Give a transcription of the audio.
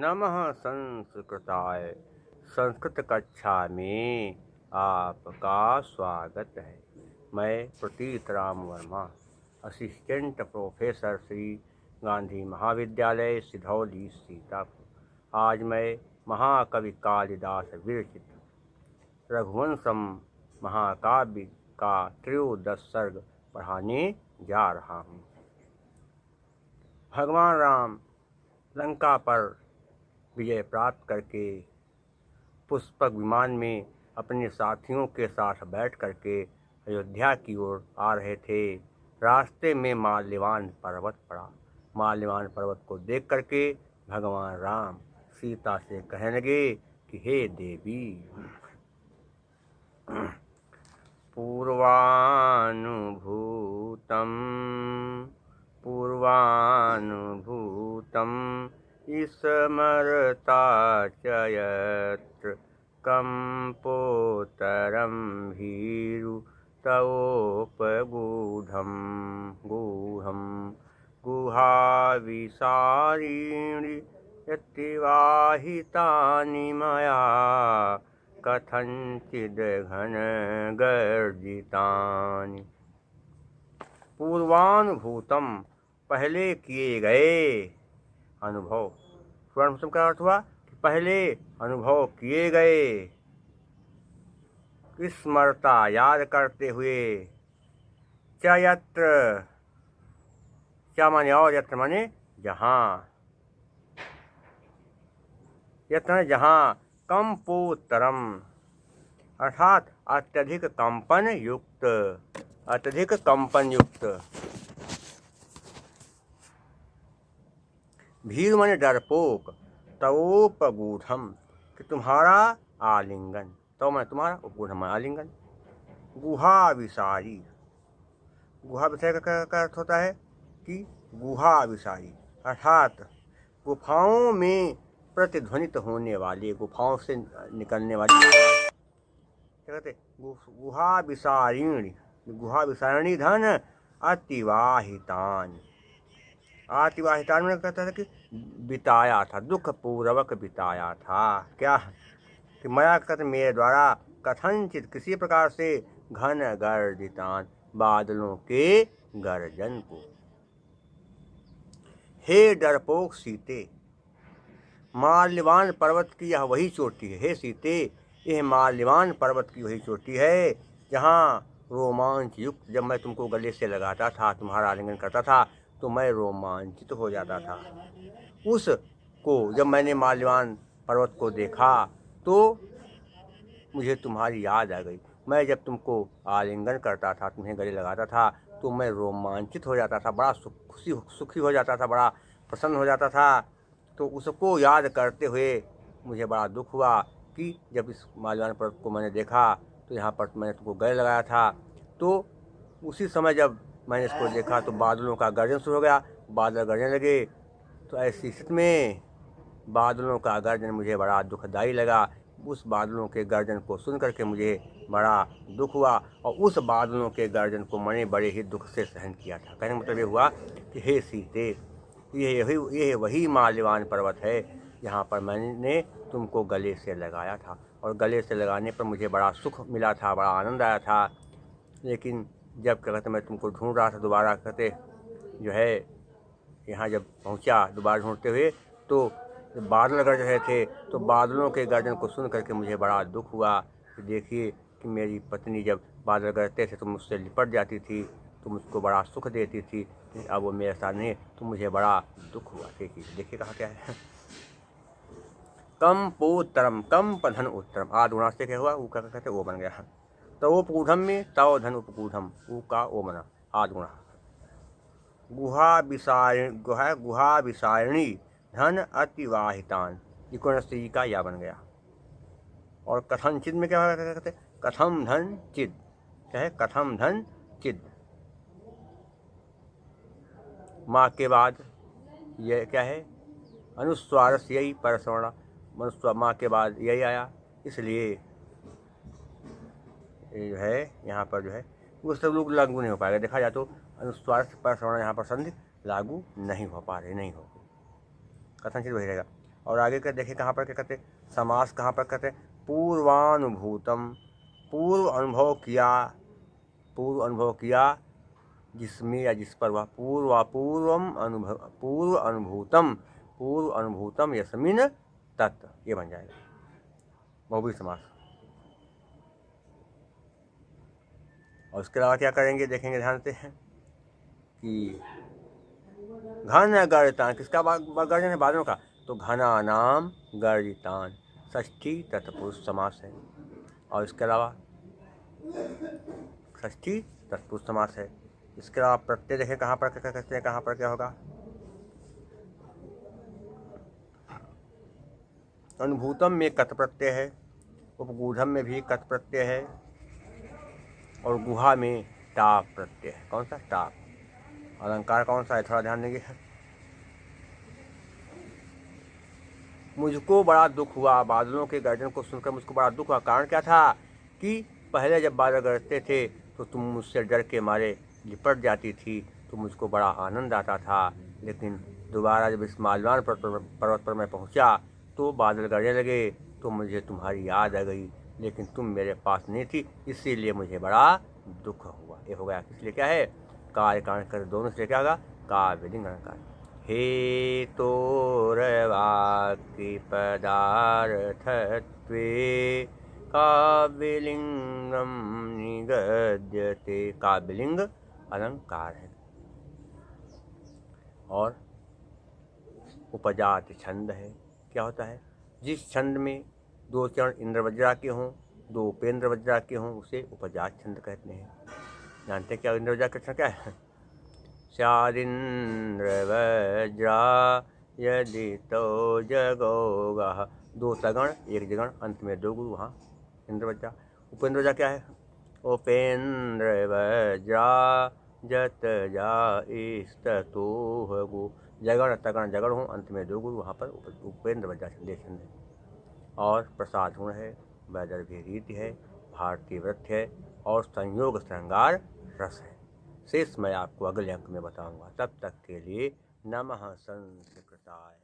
नमः संस्कृताय। संस्कृत कक्षा में आपका स्वागत है। मैं प्रतीत राम वर्मा, असिस्टेंट प्रोफेसर श्री गांधी महाविद्यालय सिधौली सीतापुर। आज मैं महाकवि कालिदास विरचित रघुवंशम महाकाव्य का त्रयोदश सर्ग पढ़ाने जा रहा हूँ। भगवान राम लंका पर विजय प्राप्त करके पुष्पक विमान में अपने साथियों के साथ बैठ करके अयोध्या की ओर आ रहे थे। रास्ते में माल्यवान पर्वत पड़ा। माल्यवान पर्वत को देख करके भगवान राम सीता से कहने लगे कि हे देवी, पूर्वानुभूतं स्मरता च यत्र कंपोतरं भीरु तवोपगूढं गुहाविसारीणि यतिवाहितानि मया कथंचिद घनगर्जितानि। पूर्वानुभूतम पहले किए गए अनुभव। पूर्वानुभूतम का अर्थ हुआ कि पहले अनुभव किए गए, स्मरता याद करते हुए, च यत्र, च माने और, यत्र माने जहाँ, यत्र जहाँ, कंपोत्तरम अर्थात अत्यधिक कंपन युक्त, अत्यधिक कंपन युक्त। भीर माने डरपोक, तवोपगूढ़म कि तुम्हारा आलिंगन, तो मैं तुम्हारा उपगूढ़ आलिंगन। गुहा विसारी, गुहा विसारी का अर्थ होता है कि गुहा विसारी अर्थात गुफाओं में प्रतिध्वनित होने वाली, गुफाओं से निकलने वाली, क्या कहते, गुहा विसारिणी, गुहा विसारणी धन अतिवाहितान। अतिवाहितान में कहता था कि बिताया था, दुख पूर्वक बिताया था। क्या कि मया कहते मेरे द्वारा, कथनचित किसी प्रकार से, घन गर्जितान बादलों के गर्जन को। हे डरपोक सीते, माल्यवान पर्वत की यह वही चोटी है। हे सीते, यह माल्यवान पर्वत की वही चोटी है जहाँ रोमांच युक्त, जब मैं तुमको गले से लगाता था, तुम्हारा आलिंगन करता था, तो मैं रोमांचित हो जाता था। उसको जब मैंने माल्यवान पर्वत को देखा तो मुझे तुम्हारी याद आ गई। मैं जब तुमको आलिंगन करता था, तुम्हें गले लगाता था, तो मैं रोमांचित हो जाता था, बड़ा सुखी हो जाता था, बड़ा प्रसन्न हो जाता था। तो उसको याद करते हुए मुझे बड़ा दुख हुआ कि जब इस माल्यवान पर्वत को मैंने देखा तो यहाँ पर मैंने तुमको गले लगाया था। तो उसी समय जब मैंने इसको देखा तो बादलों का गर्जन शुरू हो गया, बादल गरजने लगे। तो ऐसी स्थिति में बादलों का गर्जन मुझे बड़ा दुखदाई लगा। उस बादलों के गर्जन को सुन करके मुझे बड़ा दुख हुआ और उस बादलों के गर्जन को मैंने बड़े ही दुख से सहन किया था। कहने का मतलब ये हुआ कि हे सीते, ये वही माल्यवान पर्वत है जहाँ पर मैंने तुमको गले से लगाया था, और गले से लगाने पर मुझे बड़ा सुख मिला था, बड़ा आनंद आया था। लेकिन जब क्या कहते मैं तुमको ढूंढ रहा था, दोबारा कहते जो है यहाँ जब पहुँचा दोबारा ढूंढते हुए, तो जब बादल गरज रहे थे तो बादलों के गर्जन को सुन करके मुझे बड़ा दुख हुआ कि देखिए कि मेरी पत्नी जब बादल गरजते थे तो मुझसे लिपट जाती थी, तो मुझको बड़ा सुख देती थी। अब वो मेरे साथ नहीं, तो मुझे बड़ा दुख हुआ। देखिए कहा क्या है, कंपोत्तरम, कंप धन उत्तरम, आद गुणा से क्या हुआ, वो क्या कहते वो बन गया। तवोपगूढ़म में तव धन उपगूढ़म, ऊ का ओ बना आद गुणा। गुहा विसारिणी धन अतिवाहितान, इकोन से का या बन गया। और कथनचिद में क्या कहते, कथम धन चिद, क्या है, कथम धन चिद। माँ के बाद ये क्या है, अनुस्वारस यही परसवर्ण, मनुस्वार माँ के बाद यही आया, इसलिए ये जो है यहाँ पर जो है वो सब लोग लागू नहीं हो पाएगा। देखा जाए तो अनुस्वार से परसवर्ण यहाँ पर संधि लागू नहीं हो पा रही, नहीं हो, कथनचित वही रहेगा। और आगे का देखिए कहाँ पर क्या कहते हैं, समास कहाँ पर कहते हैं, पूर्वानुभूतम, पूर्व अनुभव किया जिसमें या जिस पर वह पूर्व अनुभूतम यस्मिन तत्, ये बन जाएगा बहुब्रीहि समास। और उसके अलावा क्या करेंगे देखेंगे ध्यान से कि घन गर्जतान, किसका गर्जन है, बादलों का, तो घना नाम गर्जितान, षष्ठी तत्पुरुष समास है। और इसके अलावा षष्ठी तत्पुरुष समास है। इसके अलावा प्रत्यय देखें कहाँ पर क्या कहते हैं, कहाँ पर क्या होगा, अनुभूतम में कत प्रत्यय है, उपगूढ़म में भी कत प्रत्यय है, और गुहा में टाप प्रत्यय है। कौन सा, टाप। अलंकार कौन सा है, थोड़ा ध्यान देंगे। मुझको बड़ा दुख हुआ, बादलों के गर्जन को सुनकर मुझको बड़ा दुख हुआ। कारण क्या था कि पहले जब बादल गरजते थे तो तुम मुझसे डर के मारे लिपट जाती थी, तो मुझको बड़ा आनंद आता था, लेकिन दोबारा जब इस मालवान पर्वत पर मैं पहुंचा तो बादल गरजने लगे, तो मुझे तुम्हारी याद आ गई, लेकिन तुम मेरे पास नहीं थी, इसीलिए मुझे बड़ा दुख हुआ। ये हो गया, इसलिए क्या है, कार्य कारण कर दोनों से क्या होगा, काव्यलिंग अलंकार। हेतोर्वाक्य पदार्थत्वे काव्यलिंगम निगद्यते, काव्यलिंग अलंकार है। और उपजात छंद है, क्या होता है, जिस छंद में दो चरण इंद्रवज्रा के हों, दो उपेंद्र वज्रा के हों, उसे उपजात छंद कहते हैं। जानते हैं क्या इंद्रवज्रा का क्या है, स्यादिन्द्रवज्रा यदि तो जगोगा, दो सगण एक जगण, अंत में दो गुरु, वहाँ इंद्रवज्रा। उपेंद्र वज्रा क्या है, उपेंद्रवज्रा जत जाइस्ततोह गो, जगण तगण जगण हो, अंत में दो गुरु, वहाँ पर उपेंद्र वज्रा छंद है। और प्रसाद गुण है, वैदर्भी रीति है, भारतीय व्रत है, और संयोग श्रृंगार रस है। शेष मैं आपको अगले अंक में बताऊंगा। तब तक के लिए नमः संस्कृताय।